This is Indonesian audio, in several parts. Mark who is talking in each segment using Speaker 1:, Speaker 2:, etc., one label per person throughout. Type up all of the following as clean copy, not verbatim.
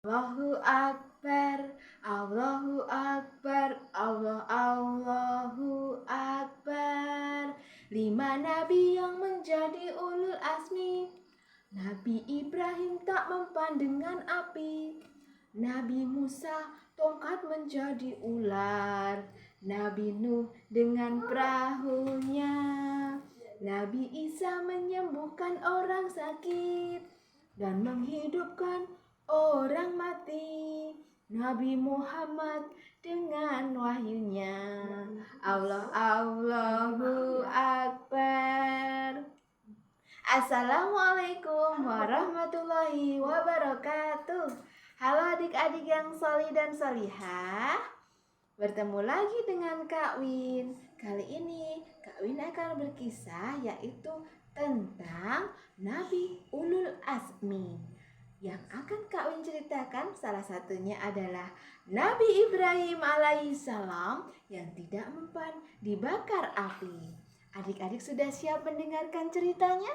Speaker 1: Allahu Akbar, Allahu Akbar, Allahu Akbar. 5 nabi yang menjadi ulul azmi. Nabi Ibrahim tak mempan dengan api. Nabi Musa tongkat menjadi ular. Nabi Nuh dengan perahunya. Nabi Isa menyembuhkan orang sakit dan menghidupkan orang mati. Nabi Muhammad dengan wahyunya. Allahu Akbar. Assalamualaikum warahmatullahi wabarakatuh. Halo adik-adik yang solih dan solihah. Bertemu lagi dengan Kak Win. Kali ini Kak Win akan berkisah yaitu tentang Nabi Ulul Azmi. Yang akan Kak Win ceritakan salah satunya adalah Nabi Ibrahim alaihissalam yang tidak mempan dibakar api. Adik-adik sudah siap mendengarkan ceritanya?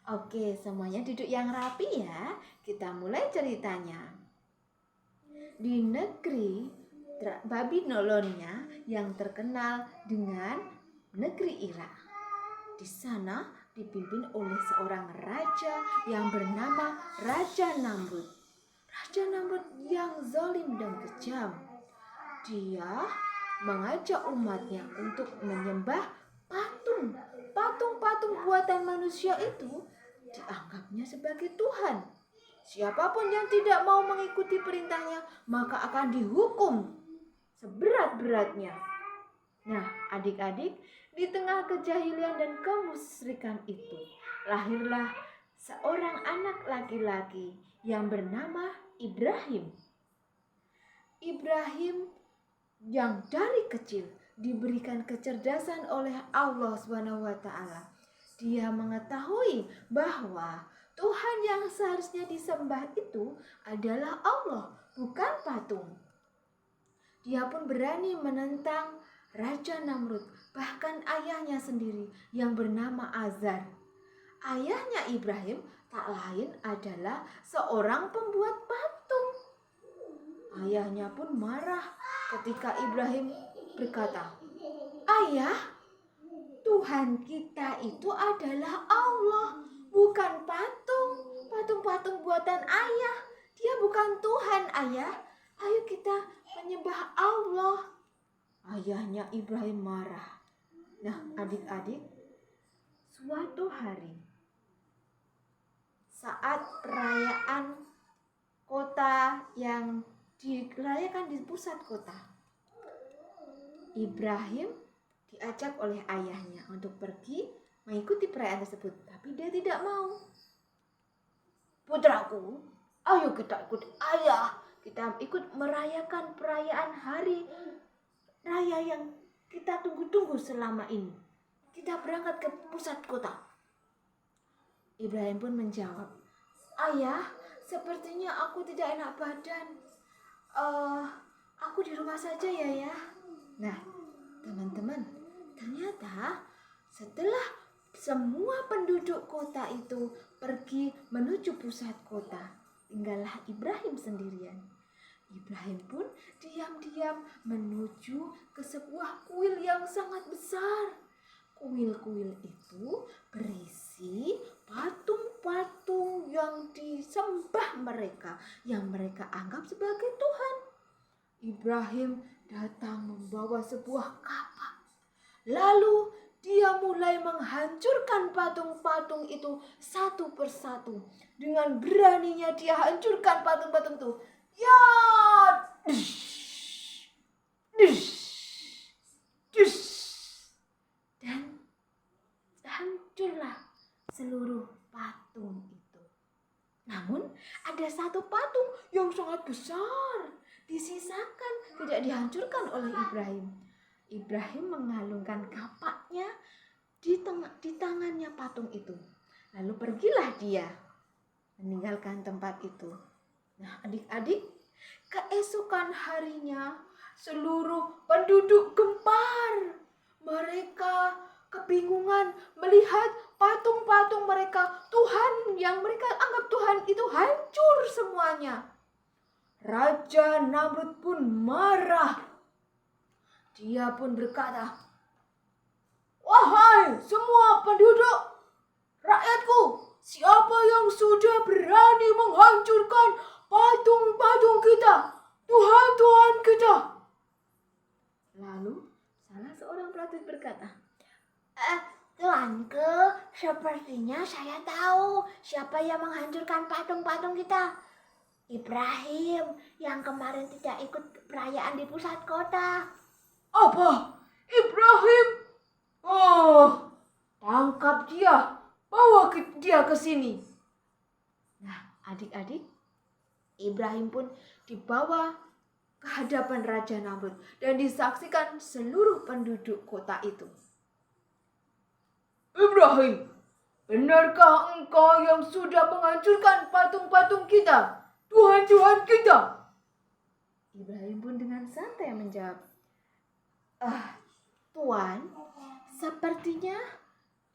Speaker 1: Oke, semuanya duduk yang rapi ya. Kita mulai ceritanya. Di negeri Babilonia yang terkenal dengan negeri Irak. Di sana dipimpin oleh seorang raja yang bernama Raja Namrud. Raja Namrud yang zalim dan kejam. Dia mengajak umatnya untuk menyembah patung. Patung-patung buatan manusia itu dianggapnya sebagai Tuhan. Siapapun yang tidak mau mengikuti perintahnya maka akan dihukum seberat-beratnya. Nah, adik-adik, di tengah kejahilian dan kemusyrikan itu, lahirlah seorang anak laki-laki yang bernama Ibrahim. Ibrahim yang dari kecil diberikan kecerdasan oleh Allah SWT. Dia mengetahui bahwa Tuhan yang seharusnya disembah itu adalah Allah, bukan patung. Dia pun berani menentang Raja Namrud, bahkan ayahnya sendiri yang bernama Azar. Ayahnya Ibrahim tak lain adalah seorang pembuat patung. Ayahnya pun marah ketika Ibrahim berkata, "Ayah, Tuhan kita itu adalah Allah, bukan patung. Patung-patung buatan ayah, dia bukan Tuhan, ayah. Ayo kita menyembah Allah." Ayahnya Ibrahim marah. Nah, adik-adik, suatu hari saat perayaan kota yang dirayakan di pusat kota, Ibrahim diajak oleh ayahnya untuk pergi mengikuti perayaan tersebut, tapi dia tidak mau. "Putraku, ayo kita ikut ayah. Kita ikut merayakan perayaan hari raya yang kita tunggu-tunggu selama ini. Kita berangkat ke pusat kota." Ibrahim pun menjawab, "Ayah, sepertinya aku tidak enak badan. Aku di rumah saja ya." Nah, teman-teman, ternyata setelah semua penduduk kota itu pergi menuju pusat kota, tinggallah Ibrahim sendirian. Ibrahim pun diam-diam menuju ke sebuah kuil yang sangat besar. Kuil-kuil itu berisi patung-patung yang disembah mereka, yang mereka anggap sebagai Tuhan. Ibrahim datang membawa sebuah kapak. Lalu dia mulai menghancurkan patung-patung itu satu persatu. Dengan beraninya dia hancurkan patung-patung itu. Ya, dish, dish, dish. Dan hancurlah seluruh patung itu. Namun ada satu patung yang sangat besar disisakan, tidak dihancurkan oleh Ibrahim. Ibrahim mengalungkan kapaknya di tangannya patung itu. Lalu pergilah dia meninggalkan tempat itu. Nah, adik-adik, keesokan harinya seluruh penduduk gempar. Mereka kebingungan melihat patung-patung mereka, Tuhan yang mereka anggap Tuhan itu hancur semuanya. Raja Namrud pun marah. Dia pun berkata, "Wahai semua penduduk rakyatku, siapa yang sudah berani menghancurkan patung-patung kita, Tuhan-Tuhan kita?" Lalu salah seorang prajurit berkata, "Tuanku, sepertinya saya tahu siapa yang menghancurkan patung-patung kita. Ibrahim yang kemarin tidak ikut perayaan di pusat kota." "Apa? Ibrahim? Oh, tangkap dia, bawa dia ke sini." Nah, adik-adik, Ibrahim pun dibawa ke hadapan Raja Namrud dan disaksikan seluruh penduduk kota itu. "Ibrahim, benarkah engkau yang sudah menghancurkan patung-patung kita, Tuhan-Tuhan kita?" Ibrahim pun dengan santai menjawab, "Tuan, sepertinya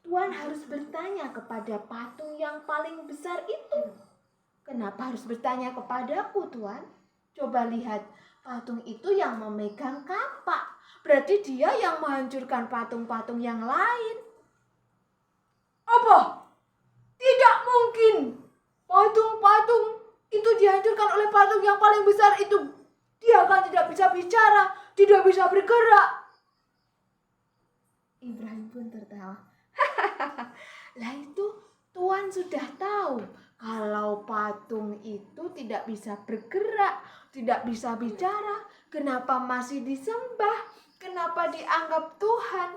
Speaker 1: Tuan harus bertanya kepada patung yang paling besar itu. Kenapa harus bertanya kepadaku, Tuan? Coba lihat, patung itu yang memegang kapak. Berarti dia yang menghancurkan patung-patung yang lain." "Apa? Tidak mungkin. Patung-patung itu dihancurkan oleh patung yang paling besar itu. Dia kan tidak bisa bicara, tidak bisa bergerak." Ibrahim pun tertawa. "Lah itu Tuan sudah tahu kalau patung itu tidak bisa bergerak, tidak bisa bicara. Kenapa masih disembah? Kenapa dianggap Tuhan?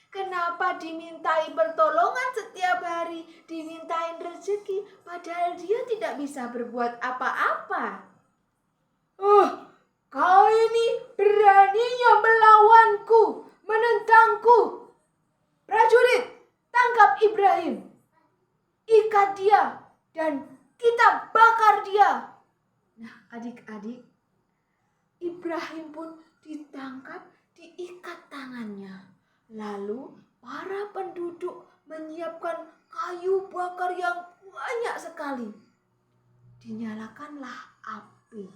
Speaker 1: Kenapa dimintai pertolongan setiap hari, dimintain rezeki, padahal dia tidak bisa berbuat apa-apa?" Kau ini beraninya melawanku, menentangku. Prajurit, tangkap Ibrahim. Ikat dia dan kita bakar dia." Nah, adik-adik, Ibrahim pun ditangkap, diikat tangannya. Lalu para penduduk menyiapkan kayu bakar yang banyak sekali. Dinyalakanlah api.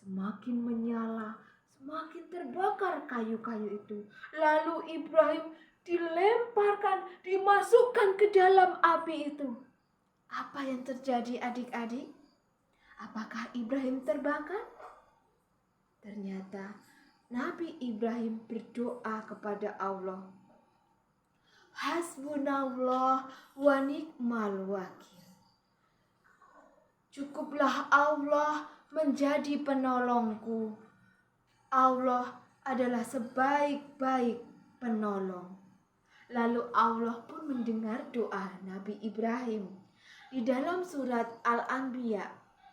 Speaker 1: Semakin menyala, semakin terbakar kayu-kayu itu. Lalu Ibrahim dilemparkan, dimasukkan ke dalam api itu. Apa yang terjadi, adik-adik? Apakah Ibrahim terbakar? Ternyata Nabi Ibrahim berdoa kepada Allah, "Hasbunallah wa ni'mal wakil." Cukuplah Allah menjadi penolongku. Allah adalah sebaik-baik penolong. Lalu Allah pun mendengar doa Nabi Ibrahim. Di dalam surat Al-Anbiya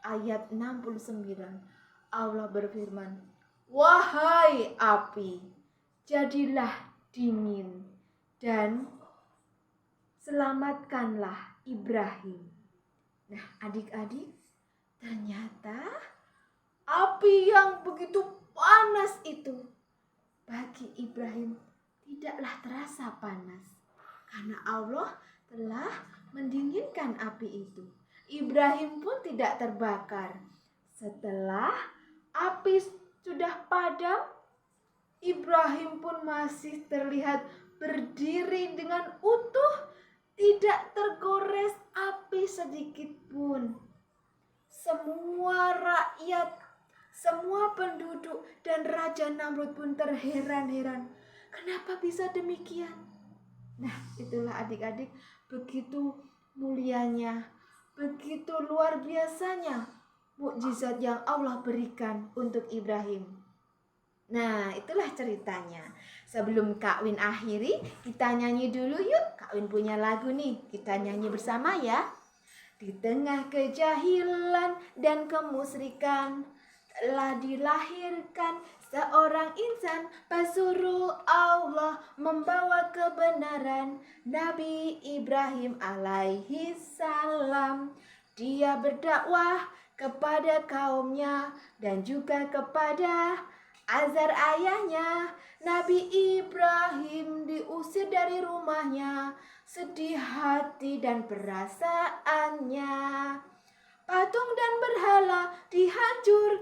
Speaker 1: ayat 69, Allah berfirman, "Wahai api, jadilah dingin dan selamatkanlah Ibrahim." Nah, adik-adik, ternyata api yang begitu panas itu bagi Ibrahim tidaklah terasa panas, karena Allah telah mendinginkan api itu. Ibrahim pun tidak terbakar. Setelah api sudah padam, Ibrahim pun masih terlihat berdiri dengan utuh, tidak tergores api sedikit pun. Semua rakyat, semua penduduk dan Raja Namrud pun terheran-heran. Kenapa bisa demikian? Nah, itulah adik-adik, begitu mulianya, begitu luar biasanya mukjizat yang Allah berikan untuk Ibrahim. Nah, itulah ceritanya. Sebelum Kak Win akhiri, kita nyanyi dulu yuk. Kak Win punya lagu nih, kita nyanyi bersama ya. Di tengah kejahilan dan kemusyrikan telah dilahirkan seorang insan, pesuruh Allah membawa kebenaran, Nabi Ibrahim alaihi salam. Dia berdakwah kepada kaumnya dan juga kepada Azar ayahnya. Nabi Ibrahim diusir dari rumahnya, sedih hati dan perasaannya. Patung dan berhala dihancurkan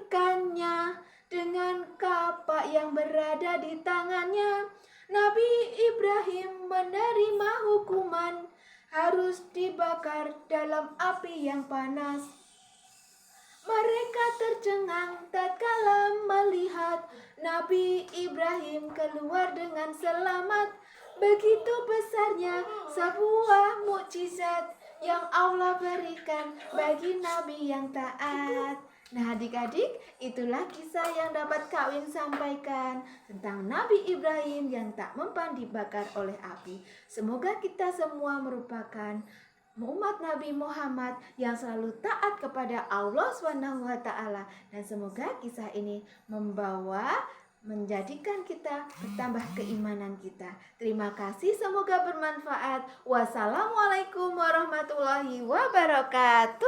Speaker 1: ikannya dengan kapak yang berada di tangannya. Nabi Ibrahim menerima hukuman harus dibakar dalam api yang panas. Mereka tercengang tatkala melihat Nabi Ibrahim keluar dengan selamat. Begitu besarnya sebuah mukjizat yang Allah berikan bagi Nabi yang taat. Nah adik-adik, itulah kisah yang dapat Kak Win sampaikan tentang Nabi Ibrahim yang tak mempan dibakar oleh api. Semoga kita semua merupakan umat Nabi Muhammad yang selalu taat kepada Allah SWT, dan semoga kisah ini menjadikan kita bertambah keimanan kita. Terima kasih, semoga bermanfaat. Wassalamualaikum warahmatullahi wabarakatuh.